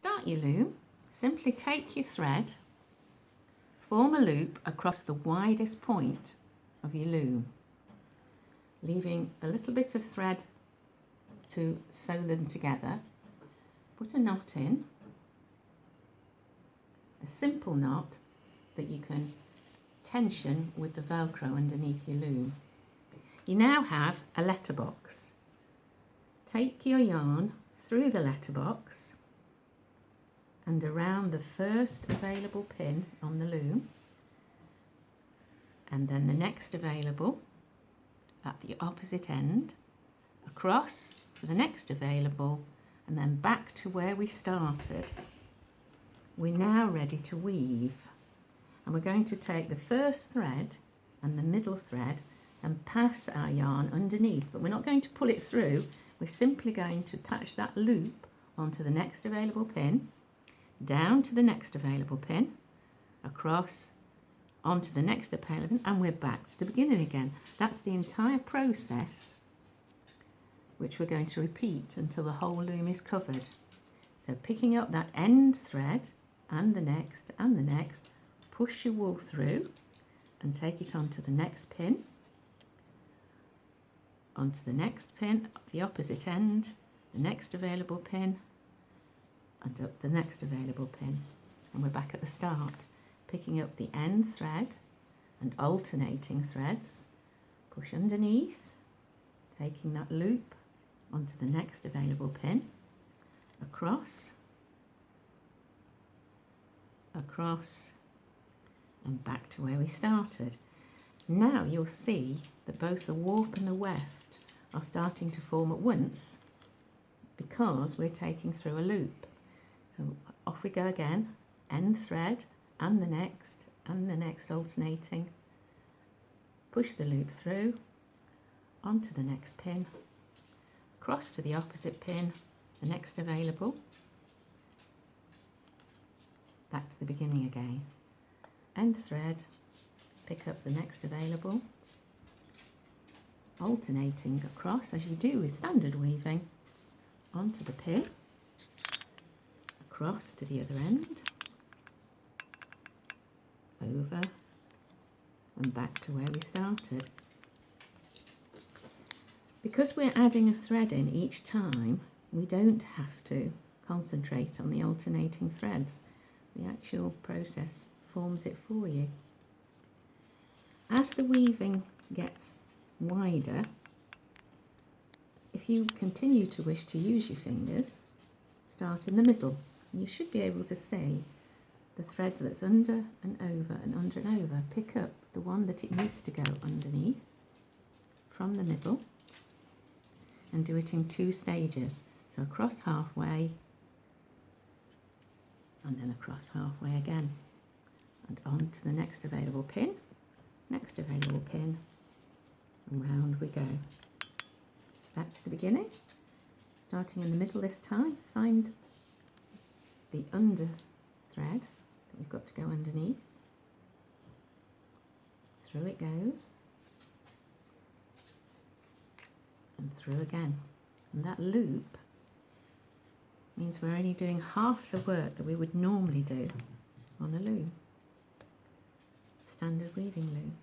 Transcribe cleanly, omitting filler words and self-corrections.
start your loom, simply take your thread, form a loop across the widest point of your loom, leaving a little bit of thread to sew them together. Put a knot in, a simple knot that you can tension with the Velcro underneath your loom. You now have a letterbox. Take your yarn through the letterbox and around the first available pin on the loom, and then the next available at the opposite end, across to the next available, and then back to where we started. We're now ready to weave, and we're going to take the first thread and the middle thread and pass our yarn underneath, but we're not going to pull it through. We're simply going to attach that loop onto the next available pin, down to the next available pin, across onto the next available pin, and we're back to the beginning again. That's the entire process, which we're going to repeat until the whole loom is covered. So picking up that end thread and the next, push your wool through and take it onto the next pin, onto the next pin, up the opposite end, the next available pin, and up the next available pin. And we're back at the start, picking up the end thread and alternating threads, push underneath, taking that loop onto the next available pin, across, and back to where we started. Now you'll see that both the warp and the weft are starting to form at once because we're taking through a loop. So off we go again, end thread and the next alternating, push the loop through, onto the next pin, across to the opposite pin, the next available, back to the beginning again, end thread, pick up the next available, alternating across as you do with standard weaving, onto the pin, across to the other end, over and back to where we started. Because we're adding a thread in each time, we don't have to concentrate on the alternating threads. The actual process forms it for you. As the weaving gets wider, if you continue to wish to use your fingers, start in the middle. You should be able to see the thread that's under and over and under and over. Pick up the one that it needs to go underneath from the middle and do it in 2 stages. So across halfway and then across halfway again, and on to the next available pin, and round we go. Back to the beginning, starting in the middle this time. Find the under thread that we've got to go underneath, through it goes, and through again. And that loop means we're only doing half the work that we would normally do on a loom, standard weaving loom.